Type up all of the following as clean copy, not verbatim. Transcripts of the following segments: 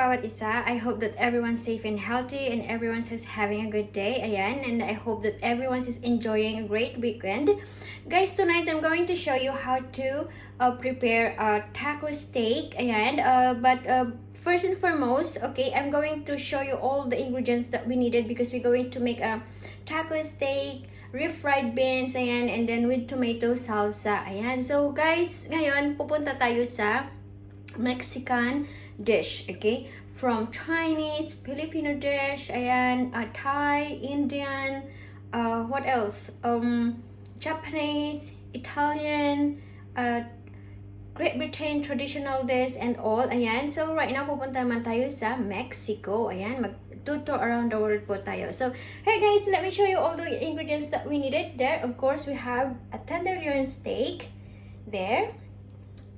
bawat isa. I hope that everyone's safe and healthy and everyone's is having a good day. Ayan. And I hope that everyone's is enjoying a great weekend. Guys, tonight I'm going to show you how to prepare a taco steak. Ayan. First and foremost, okay, I'm going to show you all the ingredients that we needed because we're going to make a taco steak, refried beans, ayan, and then with tomato salsa. Ayan. So guys, ngayon pupunta tayo sa Mexican dish, okay? From Chinese, Filipino dish, ayan, Thai, Indian, what else? Japanese, Italian, Great Britain traditional dish and all. Ayan. So right now pupunta naman tayo sa Mexico. Ayan, mag-tour around the world po tayo. So here guys, let me show you all the ingredients that we needed. There, of course, we have a tenderloin steak there.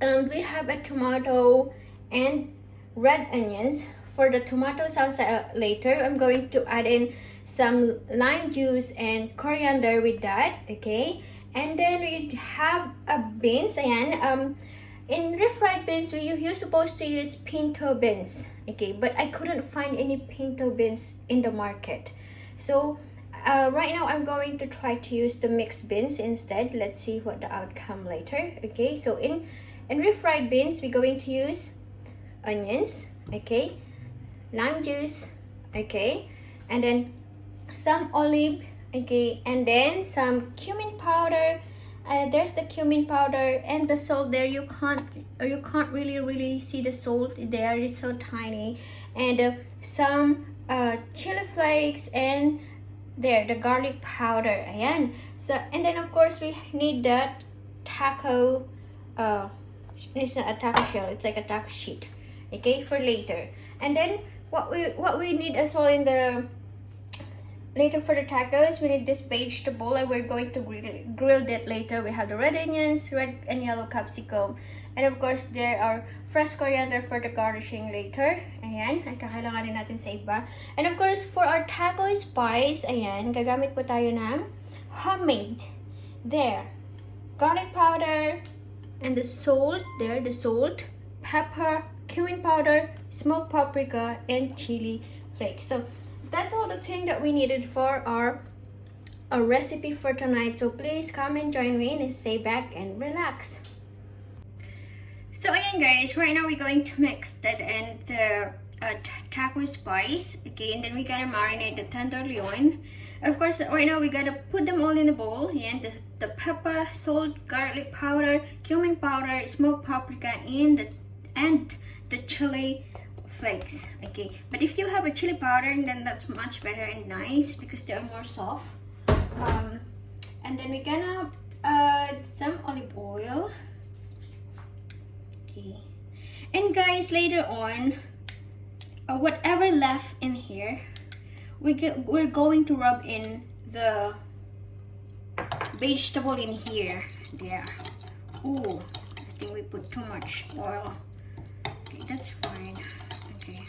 We have a tomato and red onions. For the tomato salsa later, I'm going to add in some lime juice and coriander with that, okay? And then we have a beans. Ayan. In refried beans, you're supposed to use pinto beans, okay? But I couldn't find any pinto beans in the market. So right now I'm going to try to use the mixed beans instead. Let's see what the outcome later, okay? So in refried beans, we're going to use onions, okay, lime juice, okay, and then some olive, okay, and then some cumin powder. There's the cumin powder and the salt there. You can't really see the salt there. It's so tiny. And some chili flakes, and there the garlic powder. Ayan. So and then of course we need that taco. It's not a taco shell. It's like a taco sheet. Okay, for later. And then what we need as well in the later for the tacos, we need this vegetable, and we're going to grill that later. We have the red onions, red and yellow capsicum, and of course there are fresh coriander for the garnishing later. Ayan, ang kakailanganin natin sa iba. And of course for our taco spice, ayan, gagamit po tayo ng homemade. There, garlic powder, and the salt there, the salt, pepper, cumin powder, smoked paprika, and chili flakes. So that's all the thing that we needed for our recipe for tonight. So please come and join me and stay back and relax. So ayan guys, right now we're going to mix that and the taco spice, okay, and then we gotta marinate the tenderloin. Of course, right now we gotta put them all in the bowl. And the pepper, salt, garlic powder, cumin powder, smoked paprika, and the chili flakes, okay? But if you have a chili powder, then that's much better and nice because they are more soft. And then we're gonna add some olive oil, okay? And guys, later on, whatever left in here, we're going to rub in the vegetable in here. There. Ooh, I think we put too much oil. Okay, that's fine. Okay.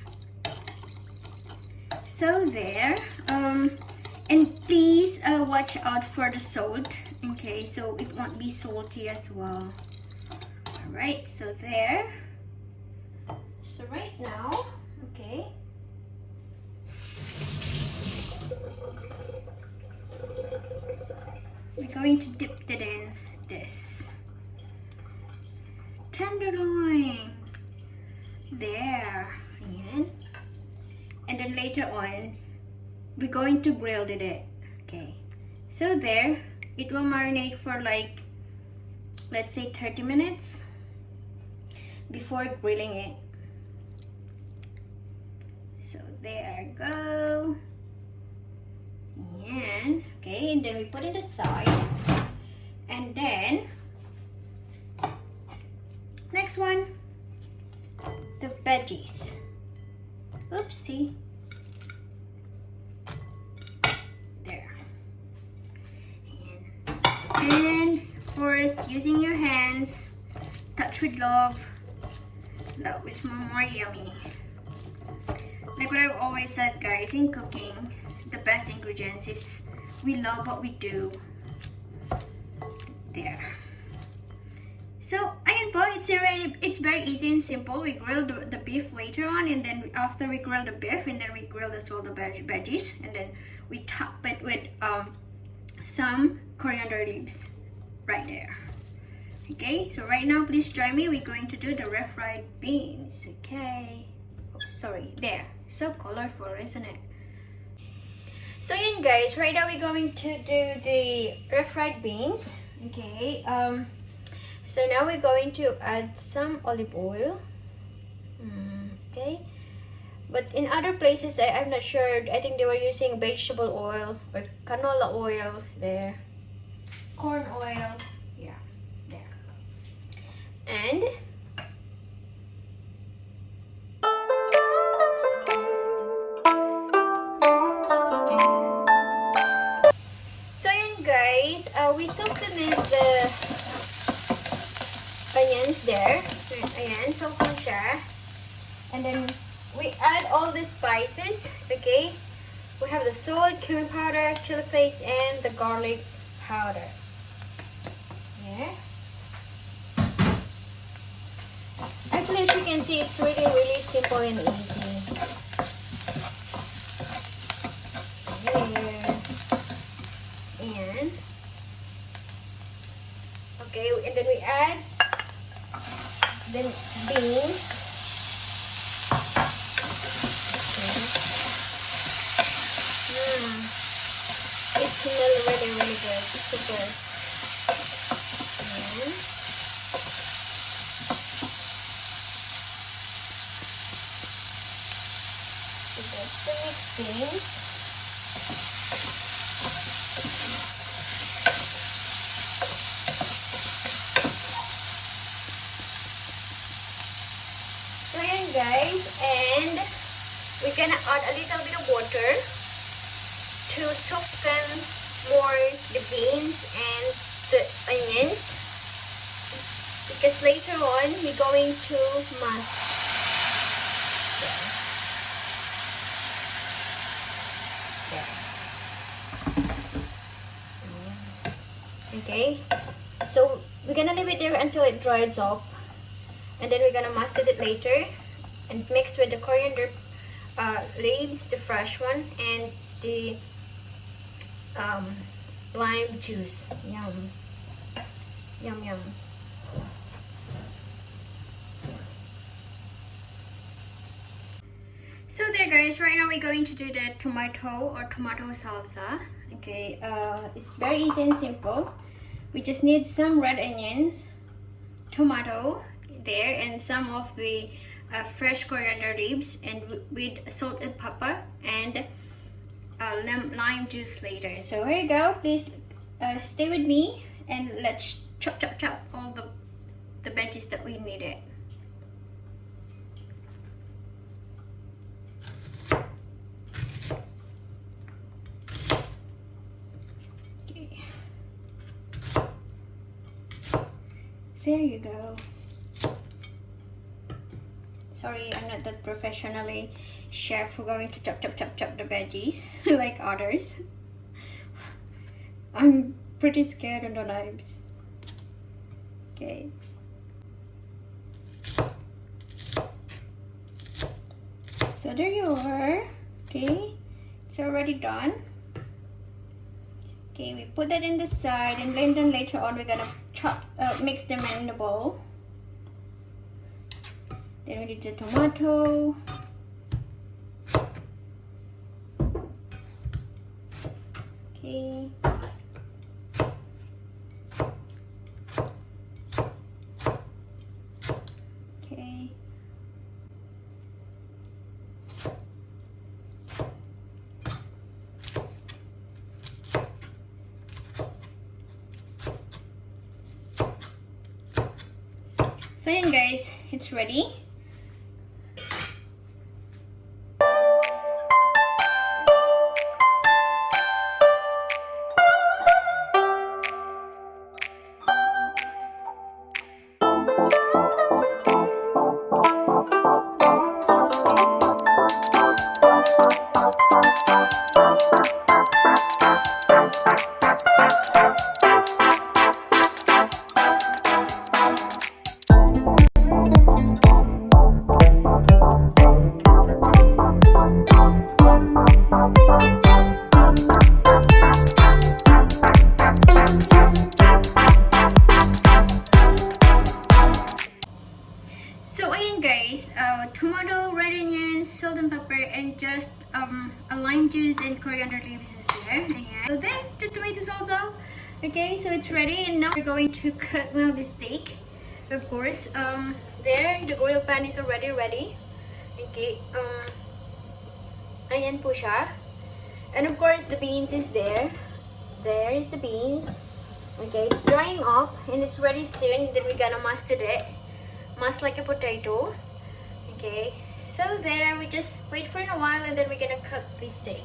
So there. And please watch out for the salt. Okay, so it won't be salty as well. Alright, so there. So right now, okay. We're going to dip it in this tenderloin. There. Ayan. And then later on, we're going to grill it. Okay. So there, it will marinate for like, let's say 30 minutes before grilling it. So there you go. And okay, and then we put it aside. And then next one, the veggies. Oopsie. There. And of course, using your hands, touch with love. That was more yummy. Like what I've always said, guys, in cooking, the best ingredients is we love what we do. There. So, ayan po, it's it's very easy and simple. We grill the beef later on, and then after we grill the beef, and then we grill as well the veggies, and then we top it with some coriander leaves right there. Okay, so right now please join me. We're going to do the refried beans. Okay, oh, sorry, there, so colorful, isn't it? So yun guys, right now we're going to do the refried beans. Okay, so now we're going to add some olive oil. Okay, but in other places I'm not sure. I think they were using vegetable oil or canola oil there, corn oil, yeah, there. And so yun guys, we sauteed the onions there. Ayan, soak mo siya. And then we add all the spices, okay? We have the salt, cumin powder, chili flakes, and the garlic powder. Yeah. Actually, as you can see, it's really, really simple and easy. There. And okay, and then we add the beans. It smells really, really good. Super. And so that's the mixing. So yan guys, and we're gonna add a little bit of water to soften more the beans and the onions, because later on we're going to mash them. Okay, so we're gonna leave it there until it dries up, and then we're gonna mustard it later and mix with the coriander leaves, the fresh one, and the lime juice. Yum. Yum, yum. So there guys, right now we're going to do the tomato salsa. Okay, it's very easy and simple. We just need some red onions, tomato there, and some of the fresh coriander leaves, and with salt and pepper, and lime juice later. So here you go. Please stay with me, and let's chop all the veggies that we needed. Okay. There you go. Sorry, I'm not that professionally chef who going to chop the veggies like others. I'm pretty scared on the knives. Okay. So there you are. Okay, it's already done. Okay, we put that in the side, and then later on we're gonna mix them in the bowl. Then we need the tomato. Okay. Okay. So yun guys, it's ready. lime juice and coriander leaves is there. Ayan. So then, the tomato salsa. Okay, so it's ready, and now we're going to cook now the steak. Of course, there, the grill pan is already ready. Okay, ayan po siya. And of course, the beans is there. There is the beans. Okay, it's drying up, and it's ready soon. Then we're gonna mash it. Mash like a potato. Okay, so there, we just wait for a while, and then we're gonna cook this steak.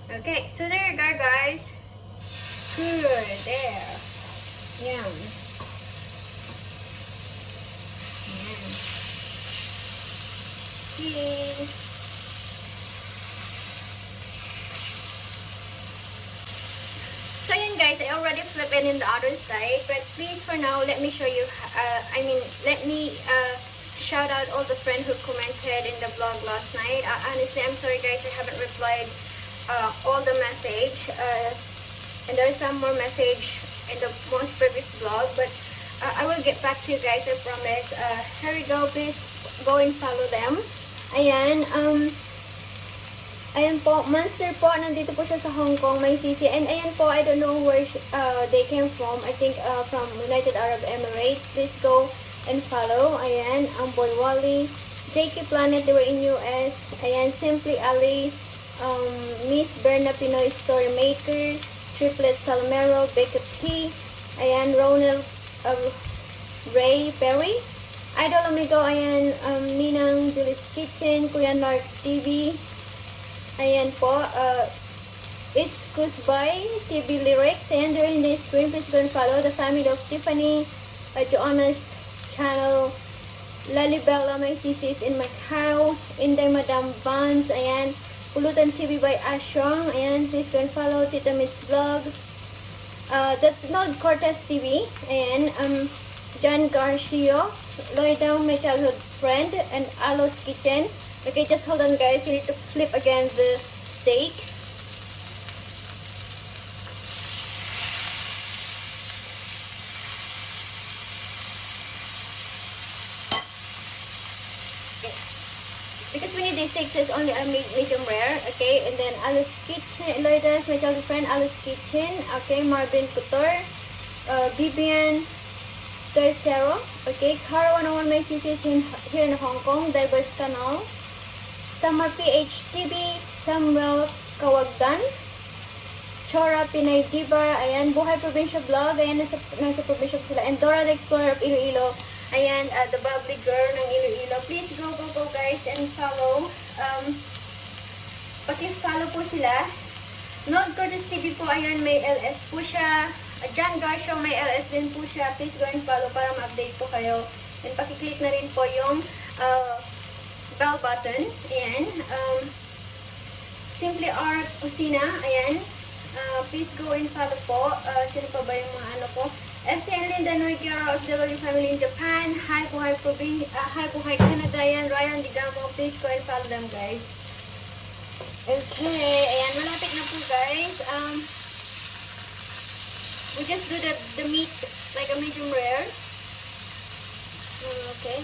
Okay, so there you go, guys. Good, there. Yum. Yeah. So yun guys, I already flipped it in the other side, but please for now, let me show you, let me shout out all the friends who commented in the vlog last night. Honestly, I'm sorry guys, I haven't replied all the message, and there's some more message in the most previous vlog, but I will get back to you guys, I promise. Here we go, please go and follow them. Ayan, ayan po, Monster po, nandito po siya sa Hong Kong, may sisi. And ayan po, I don't know where they came from. I think from United Arab Emirates. Please go and follow. Ayan, Boy Wally, JK Planet, they were in US. Ayan, Simply Ali, Miss Berna Pinoy Story Maker, Triplet Salmero, Becca P. Ayan, Ronald Ray Perry, Idol Amigo, ayan, Ninang Julie's Kitchen, Kuya Narc TV. Ayan po, it's Kusbay, TV Lyrics, and during the screen, please go and follow the family of Tiffany, Joanna's channel, Lalibella, my sisis in Macau, Inday Madam Vans, ayan, Pulutan TV by Ashong, ayan, please go and follow Tita Mit's vlog, that's not Cortez TV, and John Garcia, Loida, my childhood friend, and Alo's Kitchen. Okay, just hold on guys, you need to flip again the steak. Okay. Because we need these steaks is only a medium rare, okay, and then Alo's Kitchen, Loida's, my childhood friend, Alo's Kitchen, okay, Marvin Couture, Vivian Tercero, okay, Cara 101, my sisis here in Hong Kong, Diverse Canal, Summer PHTV, Samuel Kawagdan, Chora Pinay Diva, ayan, Buhay Provincia Vlog, ayan, nasa provincia sila, and Dora the Explorer of Iloilo, ayan, the bubbly girl ng Iloilo. Please go guys and follow, paki-follow po sila. Nod Curtis TV po, ayan, may LS po siya. John Garcia, may LS din po siya. Please go and follow para ma-update po kayo. And paki-click na rin po yung bell button. Ayan. Simply Art Kusina. Ayan. Please go and follow po. Sino pa ba yung mga ano po? FC and Linda Noigara of the family in Japan. Hi Buhay Canada. Ayan. Ryan Digamo. Please go and follow them guys. Okay. Ayan. Malapit na po guys. We just do the meat like a medium rare. Okay.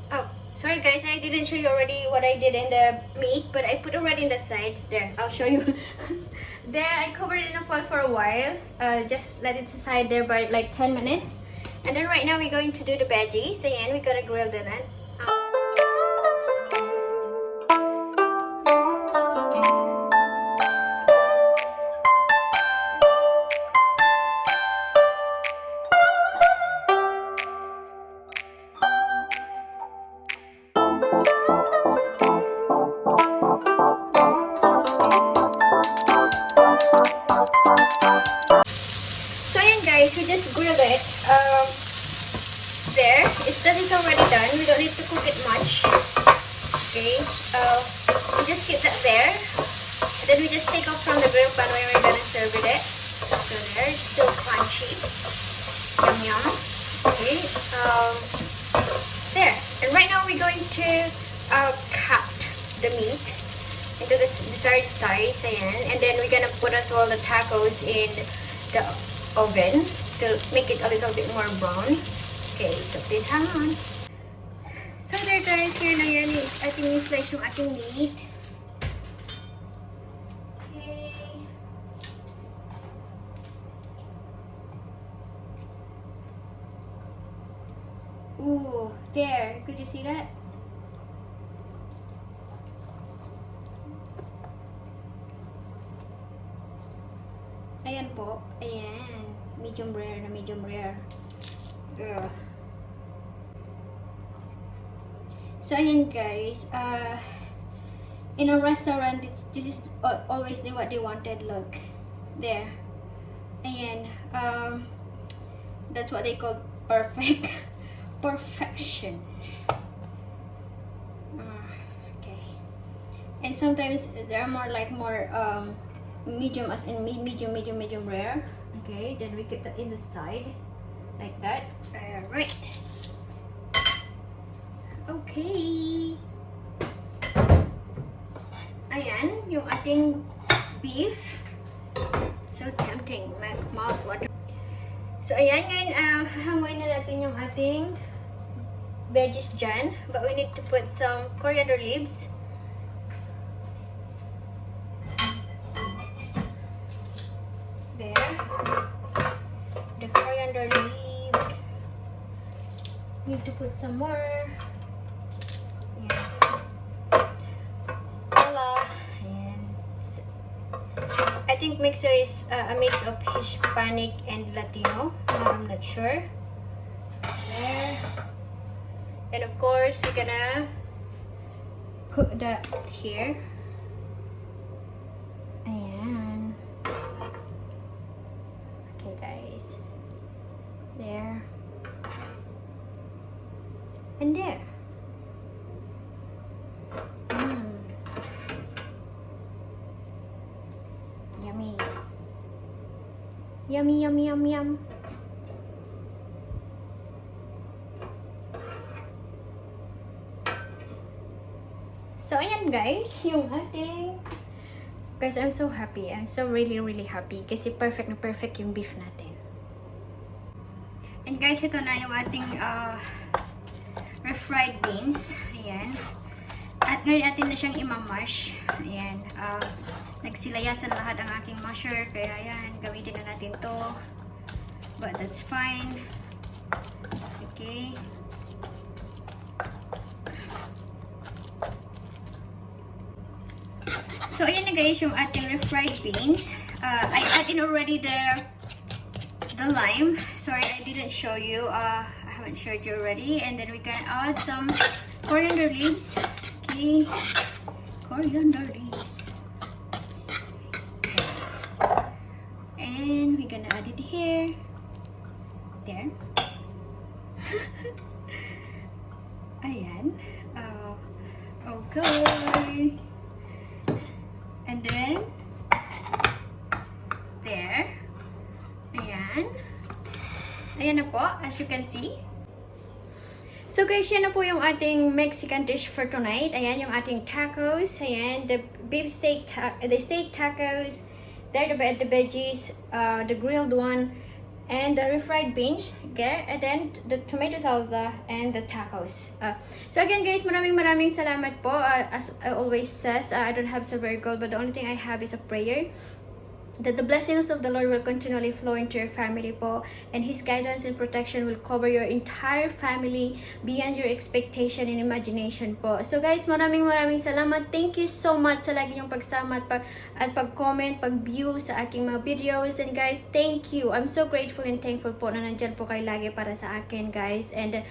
Oh, sorry guys, I didn't show you already what I did in the meat, but I put already in the side. There, I'll show you. There, I covered it in a foil for a while. Just let it aside there by like 10 minutes. And then right now we're going to do the veggies. Ayan, we're gonna grill them. So ayan guys, we just grilled it. There, that is already done. We don't need to cook it much. Okay, we just keep that there. And then we just take off from the grill pan when we're gonna serve it. So there, it's still crunchy. Yum yum. Okay, there. And right now we're going to cut the meat into the desired size, and then we're gonna put as well the tacos in the oven to make it a little bit more brown. Okay, so please hang on. So there guys, here na yan, ating slice yung ating meat. Okay. Ooh, there, could you see that? Ayan po, ayan, medium rare na medium rare. So ayan guys, in a restaurant, this is always what they wanted. Look, there, ayan, that's what they call perfection. Okay, and sometimes there are more medium, as in medium rare. Okay, then we keep that in the side like that. Right. Okay. Ayan, yung ating beef. So tempting, my mouth water. So ayan, ngayon hahanguin na natin yung ating veggies dyan. But we need to put some coriander leaves. There. The coriander leaves. Need to put some more. Yeah. Voila. And I think mixer is a mix of Hispanic and Latino. I'm not sure. There. And of course, we're gonna put that here. Ayan. Okay, guys. There. And there. Yummy. Yummy, yummy, yum, yum. So, ayan guys, yung ating... Guys, I'm so happy. I'm so really happy. Kasi perfect na perfect yung beef natin. And guys, ito na yung ating refried beans. Ayan. At ngayon natin na siyang imamash. Ayan. Nagsilayasan lahat ang aking masher. Kaya ayan, gamitin na natin to. But that's fine. Okay. So ayan na guys yung ating refried beans. I add in already the lime. Sorry, I didn't show you. I haven't showed you already. And then we can add some coriander leaves. Okay, coriander leaves. And we're gonna add it here. There. Ayan. Okay. And then there. Ayan. Ayan na po, as you can see. So guys, yan na po yung ating Mexican dish for tonight. Ayan yung ating tacos. Ayan, the beef steak, the steak tacos. There the veggies, the grilled one, and the refried beans. Okay, and then the tomato salsa and the tacos. So again guys, maraming salamat po. As I always says, I don't have silver gold, but the only thing I have is a prayer that the blessings of the Lord will continually flow into your family po, and His guidance and protection will cover your entire family beyond your expectation and imagination po. So guys, maraming salamat. Thank you so much sa lagi niyong pagsama at pag-comment, pag-view sa aking mga videos. And guys, thank you. I'm so grateful and thankful po na nandyan po kayo lagi para sa akin guys. And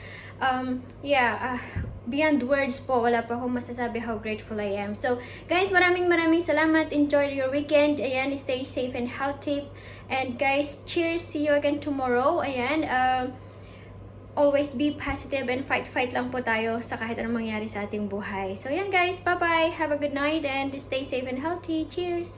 beyond words po, wala pa akong masasabi how grateful I am. So guys, maraming salamat. Enjoy your weekend. Ayan, stay safe and healthy. And guys, cheers. See you again tomorrow. Ayan, always be positive and fight lang po tayo sa kahit anong mangyari sa ating buhay. So ayan guys, bye-bye. Have a good night and stay safe and healthy. Cheers.